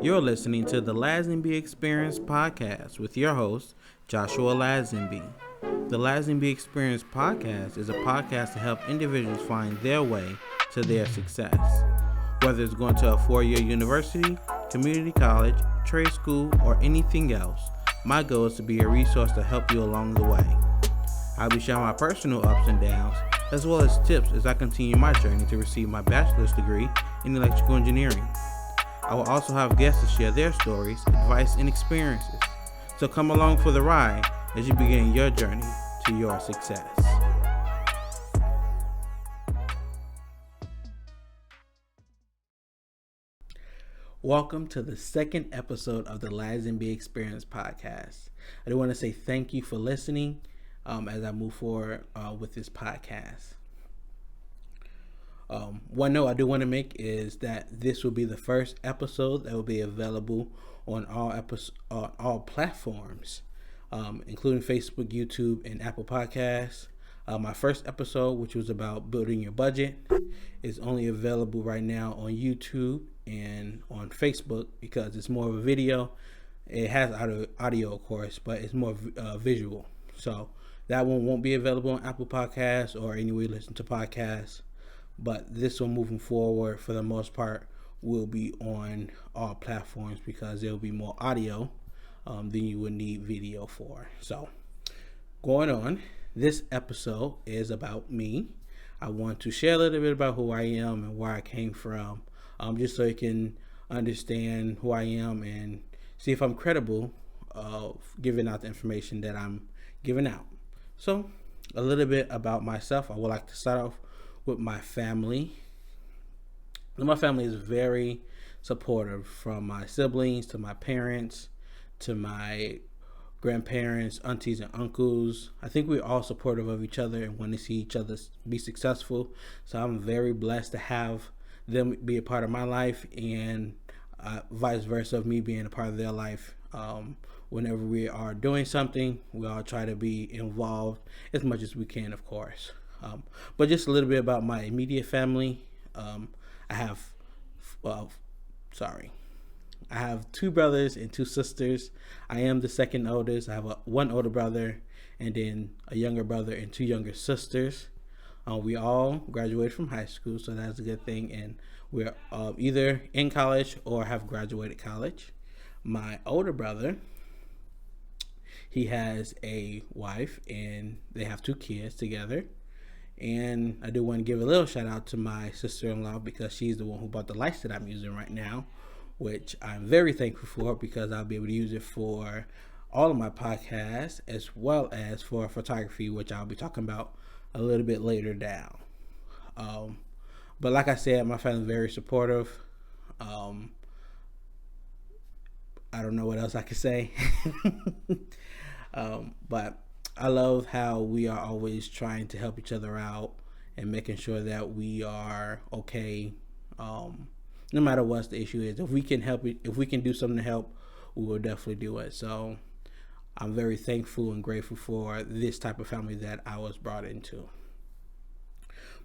You're listening to the Lazenby Experience podcast with your host, Joshua Lazenby. The Lazenby Experience podcast is a podcast to help individuals find their way to their success. Whether it's going to a four-year university, community college, trade school, or anything else, my goal is to be a resource to help you along the way. I'll be sharing my personal ups and downs, as well as tips as I continue my journey to receive my bachelor's degree in electrical engineering. I will also have guests to share their stories, advice, and experiences. So come along for the ride as you begin your journey to your success. Welcome to the second episode of the Lazenby Experience podcast. I do want to say thank you for listening as I move forward with this podcast. One note I do want to make is that this will be the first episode that will be available on all platforms, including Facebook, YouTube, and Apple Podcasts. My first episode, which was about building your budget, is only available right now on YouTube and on Facebook because it's more of a video. It has audio, of course, but it's more visual. So that one won't be available on Apple Podcasts or anywhere you listen to podcasts. But this one moving forward, for the most part, will be on all platforms because there will be more audio than you would need video for. So, going on, this episode is about me. I want to share a little bit about who I am and where I came from, just so you can understand who I am and see if I'm credible of giving out the information that I'm giving out. So, a little bit about myself. I would like to start off with my family. My family is very supportive, from my siblings to my parents to my grandparents, aunties, and uncles. I think we're all supportive of each other and want to see each other be successful. So I'm very blessed to have them be a part of my life, and vice versa of me being a part of their life. Whenever we are doing something, we all try to be involved as much as we can, of course. But just a little bit about my immediate family. I have two brothers and two sisters. I am the second oldest. I have one older brother and then a younger brother and two younger sisters. We all graduated from high school, so that's a good thing. And we're either in college or have graduated college. My older brother, he has a wife and they have two kids together. And I do want to give a little shout out to my sister-in-law because she's the one who bought the lights that I'm using right now, which I'm very thankful for because I'll be able to use it for all of my podcasts as well as for photography, which I'll be talking about a little bit later down. But like I said, my family's very supportive. I don't know what else I could say. But I love how we are always trying to help each other out and making sure that we are okay, no matter what the issue is. If we can help it, if we can do something to help, we will definitely do it. So I'm very thankful and grateful for this type of family that I was brought into.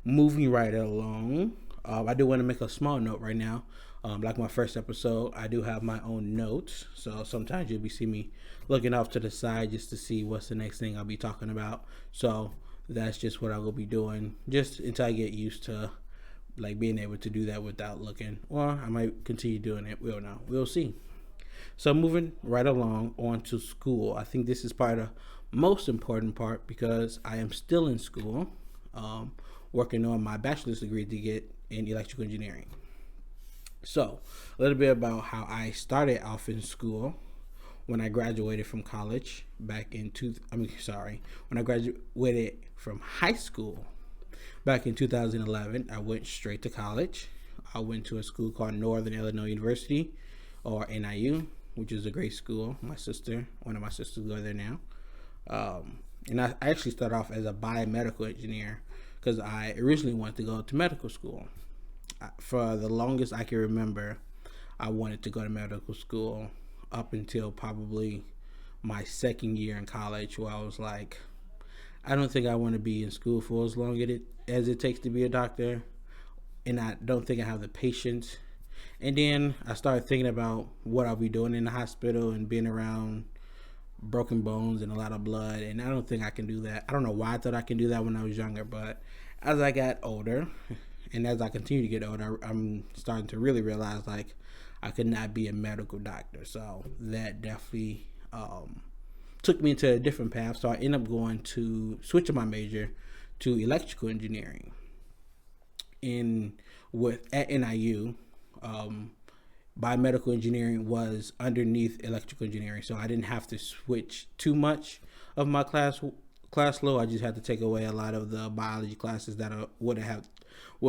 Moving right along, I do want to make a small note right now. Like my first episode, I do have my own notes. So sometimes you'll be seeing me looking off to the side just to see what's the next thing I'll be talking about. So that's just what I will be doing just until I get used to like being able to do that without looking. Or I might continue doing it. We'll know. We'll see. So moving right along on to school. I think this is probably the most important part because I am still in school, working on my bachelor's degree to get in electrical engineering. So, a little bit about how I started off in school. When I graduated from college when I graduated from high school back in 2011, I went straight to college. I went to a school called Northern Illinois University, or NIU, which is a great school. One of my sisters go there now. And I actually started off as a biomedical engineer because I originally wanted to go to medical school. For the longest I can remember, I wanted to go to medical school up until probably my second year in college, where I was like, I don't think I want to be in school for as long as it takes to be a doctor, and I don't think I have the patience And then I started thinking about what I'll be doing in the hospital and being around broken bones and a lot of blood. And I don't think I can do that. I don't know why I thought I can do that when I was younger, but as I got older and as I continue to get older, I'm starting to really realize like I could not be a medical doctor. So that definitely took me into a different path. So I ended up going to switching my major to electrical engineering at NIU. Biomedical engineering was underneath electrical engineering, so I didn't have to switch too much of my class load. I just had to take away a lot of the biology classes that I would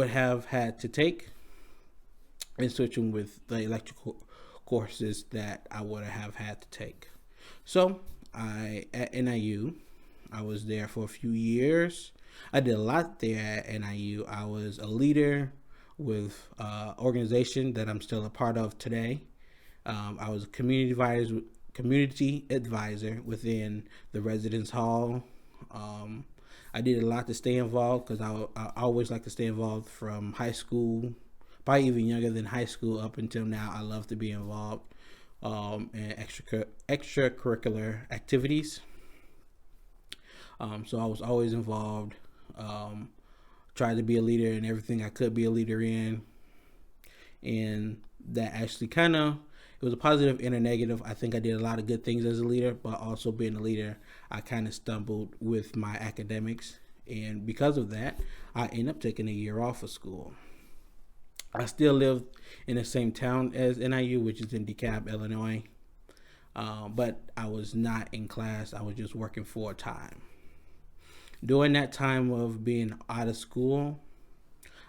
have had to take, and switching with the electrical courses that I would have had to take. So at NIU, I was there for a few years. I did a lot there at NIU. I was a leader with organization that I'm still a part of today. I was a community advisor within the residence hall. I did a lot to stay involved because I always like to stay involved from high school, probably even younger than high school up until now. I love to be involved in extracurricular activities. So I was always involved. Tried to be a leader in everything I could be a leader in, and that actually it was a positive and a negative. I think I did a lot of good things as a leader, but also being a leader, I kind of stumbled with my academics, and because of that, I ended up taking a year off of school. I still lived in the same town as NIU, which is in DeKalb, Illinois, but I was not in class. I was just working full time. During that time of being out of school,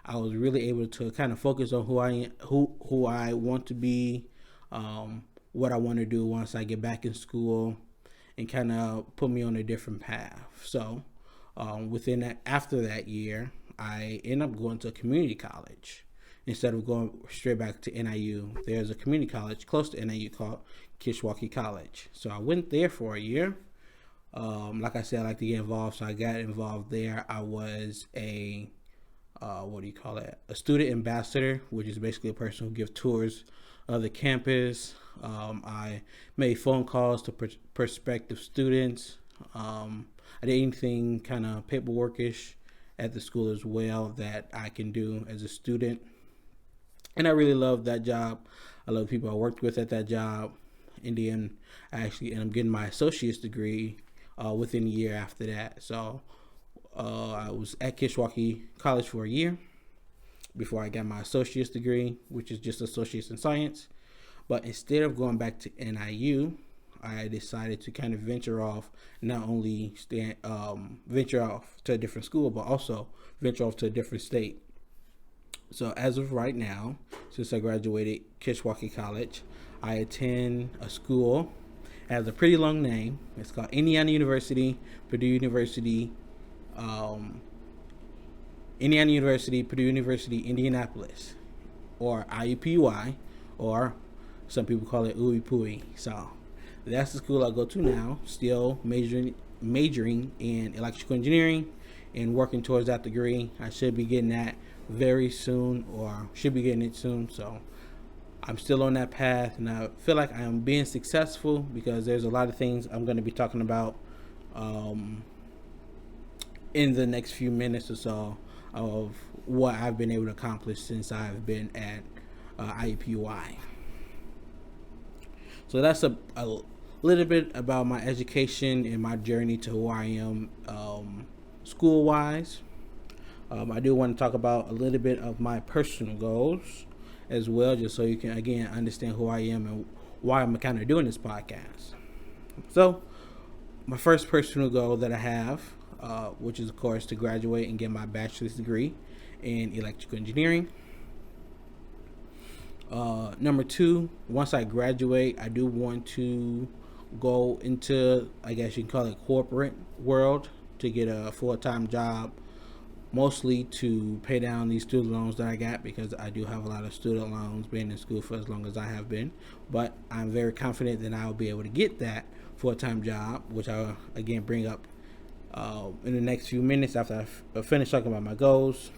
I was really able to kind of focus on who I want to be, what I want to do once I get back in school, and kind of put me on a different path. So, after that year, I ended up going to a community college instead of going straight back to NIU. There's a community college close to NIU called Kishwaukee College. So I went there for a year. Like I said, I like to get involved, so I got involved there. I was a student ambassador, which is basically a person who gives tours of the campus. I made phone calls to prospective students. I did anything kind of paperworkish at the school as well that I can do as a student. And I really loved that job. I love the people I worked with at that job. And then I actually ended up getting my associate's degree within a year after that. So I was at Kishwaukee College for a year before I got my associate's degree, which is just associate's in science. But instead of going back to NIU, I decided to kind of venture off, not only venture off to a different school, but also venture off to a different state. So as of right now, since I graduated Kishwaukee College, I attend a school. It has a pretty long name. It's called Indiana University, Purdue University, Indianapolis, or IUPUI, or some people call it UIPUI. So that's the school I go to now, still majoring in electrical engineering and working towards that degree. I should be getting that very soon, or should be getting it soon. So I'm still on that path, and I feel like I am being successful because there's a lot of things I'm going to be talking about in the next few minutes or so of what I've been able to accomplish since I've been at IUPUI. So that's a little bit about my education and my journey to who I am school-wise. I do want to talk about a little bit of my personal goals as well, just so you can again understand who I am and why I'm kind of doing this podcast. So my first personal goal that I have, which is of course to graduate and get my bachelor's degree in electrical engineering. Number two, once I graduate, I do want to go into, I guess you can call it, corporate world, to get a full-time job, mostly to pay down these student loans that I got, because I do have a lot of student loans, being in school for as long as I have been. But I'm very confident that I'll be able to get that full-time job, which I'll again bring up in the next few minutes after I finish talking about my goals.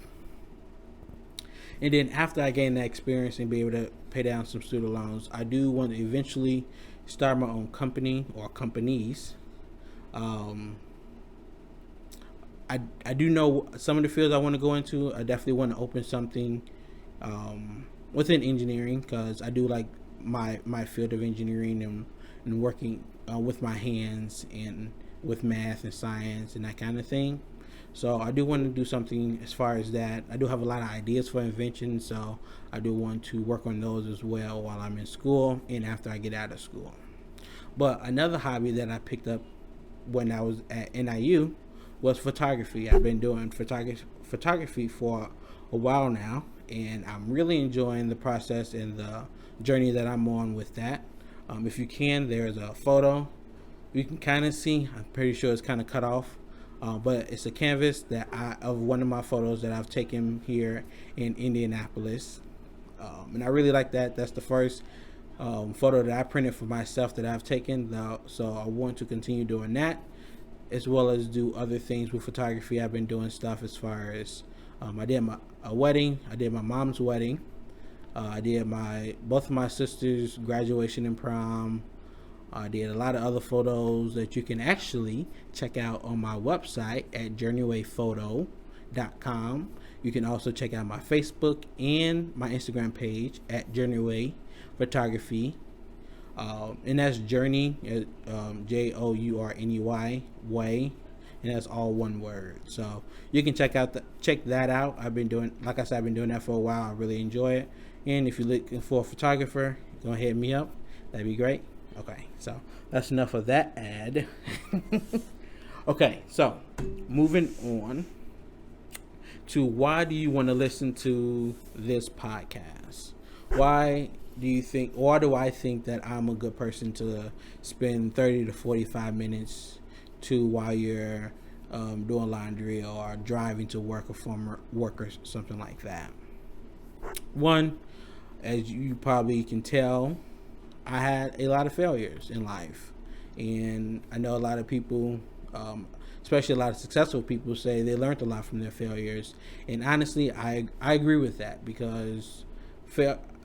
And then after I gain that experience and be able to pay down some student loans, I do want to eventually start my own company or companies. Um, I do know some of the fields I want to go into. I definitely want to open something within engineering because I do like my field of engineering and working with my hands and with math and science and that kind of thing. So I do want to do something as far as that. I do have a lot of ideas for invention, so I do want to work on those as well while I'm in school and after I get out of school. But another hobby that I picked up when I was at NIU was photography. I've been doing photography for a while now, and I'm really enjoying the process and the journey that I'm on with that. If you can, there's a photo you can kind of see. I'm pretty sure it's kind of cut off, but it's a canvas of one of my photos that I've taken here in Indianapolis, and I really like that. That's the first photo that I printed for myself that I've taken. So I want to continue doing that, as well as do other things with photography. I've been doing stuff as far as I did a wedding. I did my mom's wedding. I did both of my sisters' graduation and prom. I did a lot of other photos that you can actually check out on my website at journeywayphoto.com. You can also check out my Facebook and my Instagram page at Journey Photography. And that's Journey, Journey way, and that's all one word. So you can check that out. I've been doing that for a while. I really enjoy it. And if you're looking for a photographer, go ahead and hit me up. That'd be great. Okay, so that's enough of that ad. Okay, so moving on to why do you want to listen to this podcast? Why do I think that I'm a good person to spend 30 to 45 minutes to while you're doing laundry or driving to work or from work or something like that? One, as you probably can tell, I had a lot of failures in life, and I know a lot of people, especially a lot of successful people, say they learned a lot from their failures. And honestly, I agree with that because,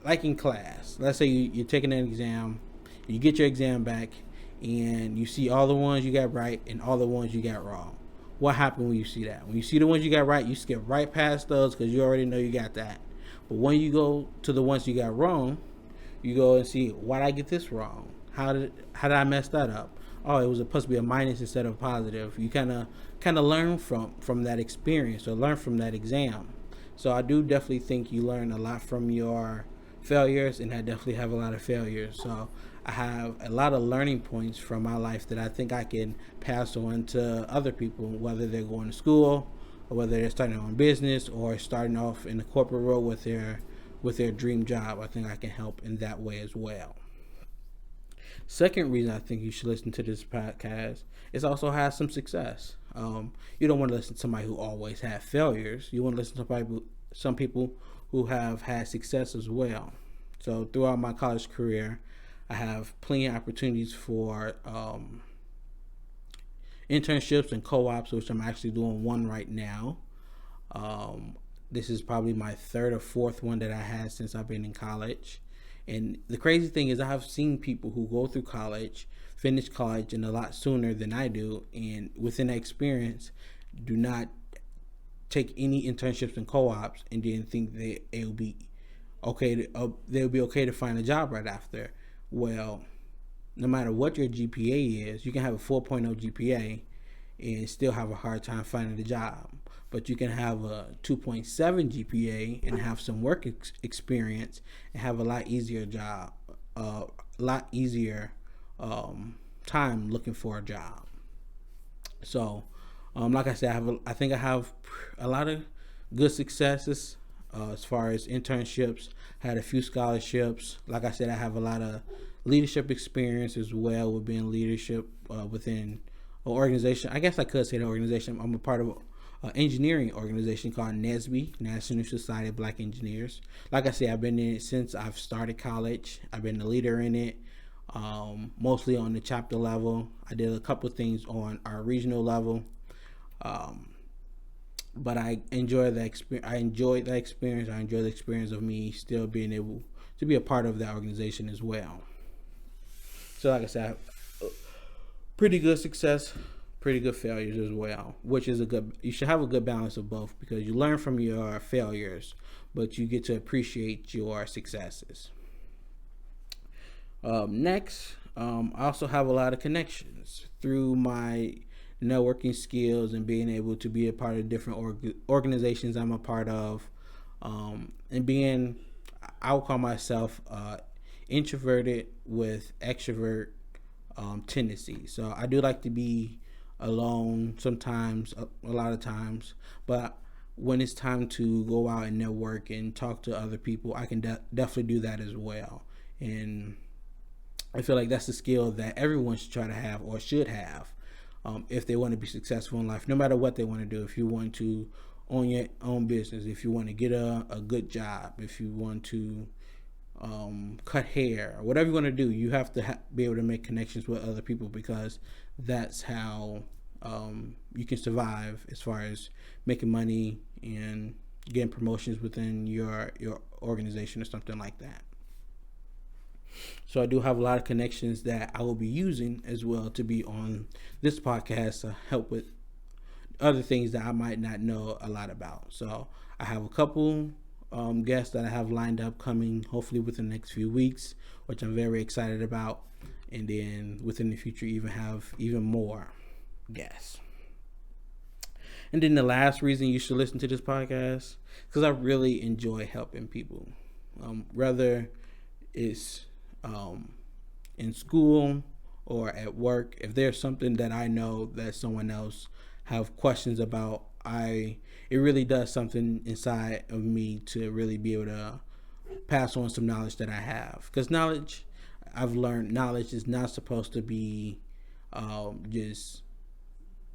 like in class, let's say you're taking an exam, you get your exam back, and you see all the ones you got right and all the ones you got wrong. What happened when you see that? When you see the ones you got right, you skip right past those because you already know you got that. But when you go to the ones you got wrong, you go and see, why did I get this wrong? How did I mess that up? Oh, it was supposed to be a minus instead of a positive. You kind of learn from that experience or learn from that exam. So I do definitely think you learn a lot from your failures, and I definitely have a lot of failures. So I have a lot of learning points from my life that I think I can pass on to other people, whether they're going to school or whether they're starting their own business or starting off in the corporate world with their dream job. I think I can help in that way as well. Second reason I think you should listen to this podcast is also have some success. You don't want to listen to somebody who always had failures. You want to listen to some people who have had success as well. So throughout my college career, I have plenty of opportunities for internships and co-ops, which I'm actually doing one right now. This is probably my third or fourth one that I had since I've been in college. And the crazy thing is I have seen people who go through college, finish college and a lot sooner than I do, and within that experience do not take any internships and co-ops and then think that it'll be okay they'll be okay to find a job right after. Well, no matter what your GPA is, you can have a 4.0 GPA and still have a hard time finding a job. But you can have a 2.7 GPA and have some work experience and have a lot easier job, time looking for a job. So, like I said, I think I have a lot of good successes as far as internships. I had a few scholarships. Like I said, I have a lot of leadership experience as well with being leadership within an organization. I guess I could say the organization. I'm a part of an engineering organization called NSBE, National Society of Black Engineers. Like I said, I've been in it since I've started college. I've been the leader in it, mostly on the chapter level. I did a couple of things on our regional level. but I enjoy the experience. I enjoyed that experience. I enjoy the experience of me still being able to be a part of that organization as well. So like I said, pretty good success, pretty good failures as well, which is you should have a good balance of both, because you learn from your failures, but you get to appreciate your successes. Next, I also have a lot of connections through my networking skills and being able to be a part of different organizations I'm a part of, and being, I would call myself introverted with extrovert tendencies. So I do like to be alone sometimes, a lot of times, but when it's time to go out and network and talk to other people, I can definitely do that as well. And I feel like that's a skill that everyone should try to have, or should have, if they want to be successful in life, no matter what they want to do. If you want to own your own business, if you want to get a good job, if you want to cut hair, or whatever you want to do, you have to be able to make connections with other people, because that's how you can survive as far as making money and getting promotions within your organization or something like that. So I do have a lot of connections that I will be using as well to be on this podcast to help with other things that I might not know a lot about. So I have a couple guests that I have lined up coming hopefully within the next few weeks, which I'm very excited about. And then within the future, have even more guests. And then the last reason you should listen to this podcast, because I really enjoy helping people, whether it's in school or at work. If there's something that I know that someone else have questions about, it really does something inside of me to really be able to pass on some knowledge that I have. Because I've learned knowledge is not supposed to be just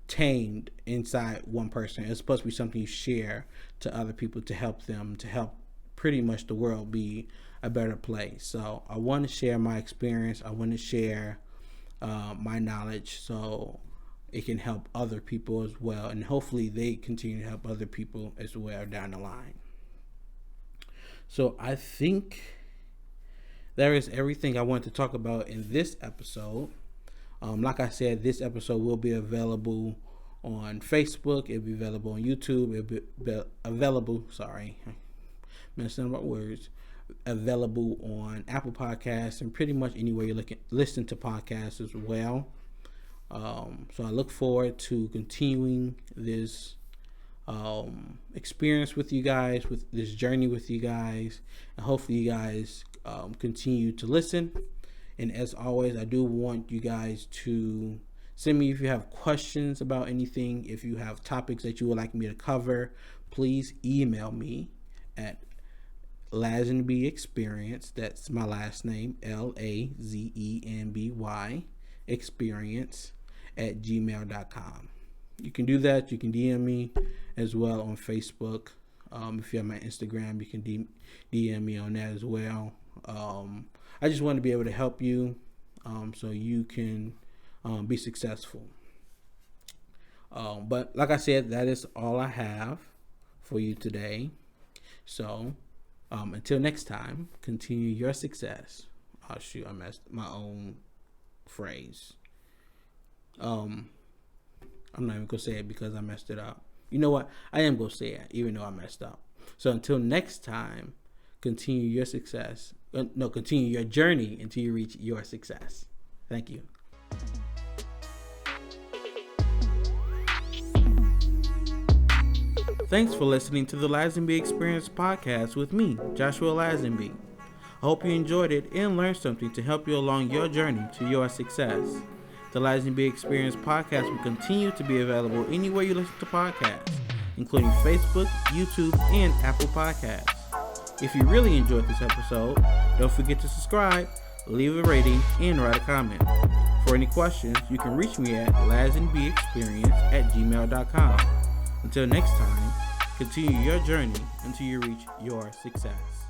tamed inside one person. It's supposed to be something you share to other people to help them, to help pretty much the world be a better place. So I want to share my experience. I want to share my knowledge so it can help other people as well, and hopefully they continue to help other people as well down the line. So I think that is everything I want to talk about in this episode. Like I said, this episode will be available on Facebook. It'll be available on YouTube. It'll be available, messing up my words, available on Apple Podcasts and pretty much anywhere you listen to podcasts as well. So I look forward to continuing this experience with you guys, with this journey with you guys, and hopefully you guys continue to listen. And as always, I do want you guys to send me if you have questions about anything, if you have topics that you would like me to cover. Please email me at Lazenby Experience. That's my last name, LAZENBY Experience @gmail.com. You can do that. You can DM me as well on Facebook. If you have my Instagram, you can DM me on that as well. I just want to be able to help you so you can be successful. But like I said, that is all I have for you today. So until next time, continue your success. Oh shoot, I messed my own phrase. I'm not even gonna say it because I messed it up. You know what? I am gonna say it even though I messed up. So until next time, continue your success. Continue your journey until you reach your success. Thank you. Thanks for listening to the Lazenby Experience podcast with me, Joshua Lazenby. I hope you enjoyed it and learned something to help you along your journey to your success. The Lazenby Experience podcast will continue to be available anywhere you listen to podcasts, including Facebook, YouTube, and Apple Podcasts. If you really enjoyed this episode, don't forget to subscribe, leave a rating, and write a comment. For any questions, you can reach me at lazenbyexperience@gmail.com. Until next time, continue your journey until you reach your success.